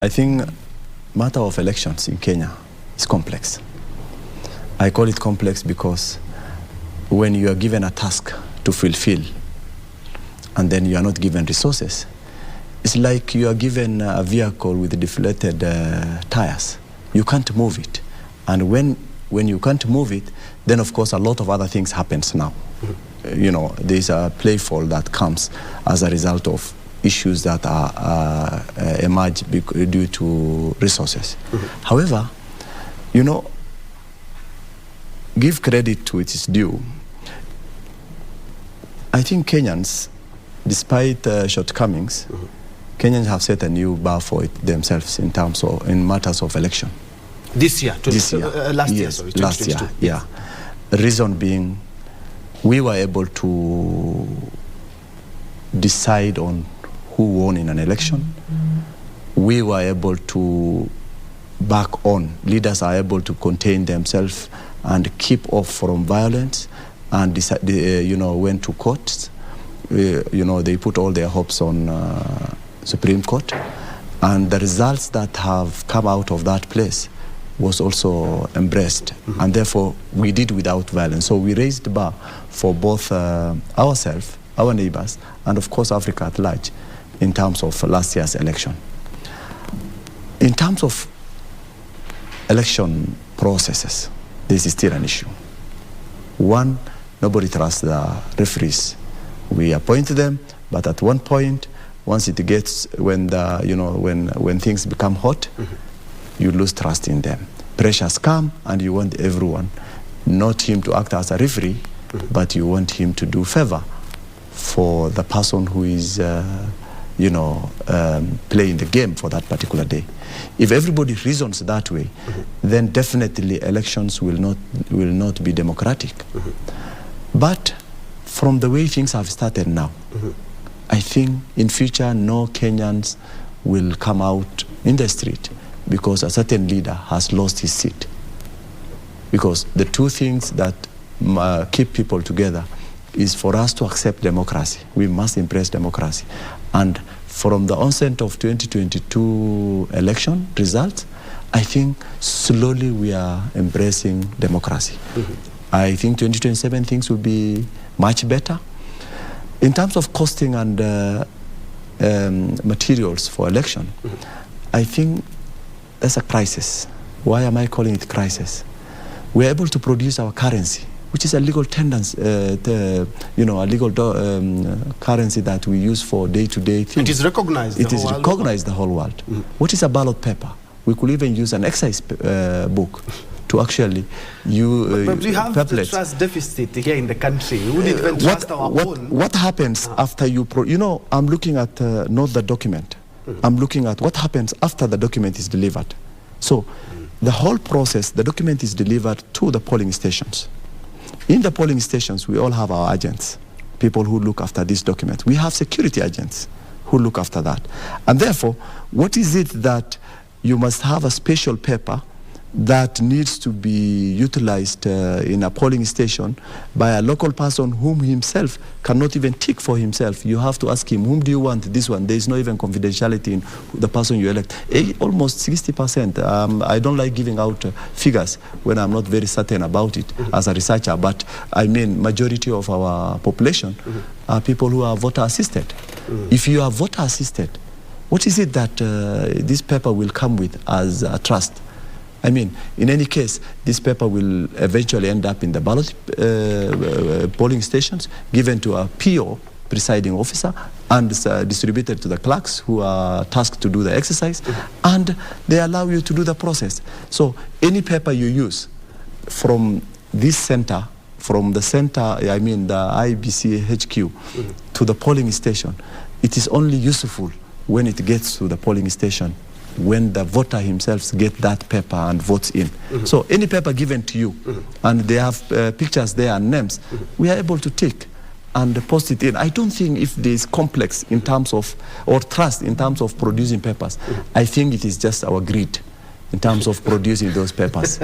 I think matter of elections in Kenya is complex. I call it complex because when you are given a task to fulfill and then you are not given resources, it's like you are given a vehicle with deflated tires. You can't move it. And when you can't move it, then of course a lot of other things happens now. You know, there's a playfall that comes as a result of issues that are emerge due to resources. However, you know, give credit to its due. I think Kenyans, despite shortcomings, Kenyans have set a new bar for themselves in matters of election. This year, last year, yes, sorry, last year, yeah. The reason being, we were able to decide on who won in an election. We were able to back on. Leaders are able to contain themselves and keep off from violence, and decide, you know, went to courts. You know, they put all their hopes on Supreme Court, and the results that have come out of that place was also embraced, and therefore we did without violence. So we raised the bar for both ourselves, our neighbors, and of course Africa at large in terms of last year's election. In terms of election processes, this is still an issue. One, nobody trusts the referees. We appoint them, but at one point, once it gets, when things become hot, you lose trust in them. Pressures come, and you want everyone, not him to act as a referee, but you want him to do favor for the person who is, playing the game for that particular day. If everybody reasons that way, then definitely elections will not be democratic. But from the way things have started now, I think in future no Kenyans will come out in the street because a certain leader has lost his seat. Because the two things that keep people together is for us to accept democracy. We must embrace democracy. And from the onset of 2022 election results, I think slowly we are embracing democracy. I think 2027 things will be much better. In terms of costing and materials for election, I think that's a crisis. Why am I calling it crisis? We're able to produce our currency, which is a legal tendency, a legal currency that we use for day-to-day things. It is recognized. It is recognized the whole world. What is a ballot paper? We could even use an excise book to actually but we have the trust deficit here in the country. We wouldn't even trust our own. What happens after you... I'm looking at not the document. I'm looking at what happens after the document is delivered. So the whole process, the document is delivered to the polling stations. In the polling stations, we all have our agents, people who look after this document. We have security agents who look after that. And therefore, what is it that you must have a special paper that needs to be utilized in a polling station by a local person whom himself cannot even tick for himself? You have to ask him, whom do you want? This one. There is no even confidentiality in the person you elect. Almost 60%. I don't like giving out figures when I'm not very certain about it as a researcher, but I mean majority of our population are people who are voter assisted. If you are voter assisted, what is it that this paper will come with as a trust? I mean, in any case, this paper will eventually end up in the ballot polling stations, given to a PO, presiding officer, and distributed to the clerks who are tasked to do the exercise, and they allow you to do the process. So any paper you use from this center, from the center, I mean the IBC HQ, to the polling station, it is only useful when it gets to the polling station, when the voter himself gets that paper and votes in. So any paper given to you, and they have pictures there and names, we are able to take and post it in. I don't think if there is complex in terms of, or trust in terms of producing papers, I think it is just our greed in terms of producing those papers.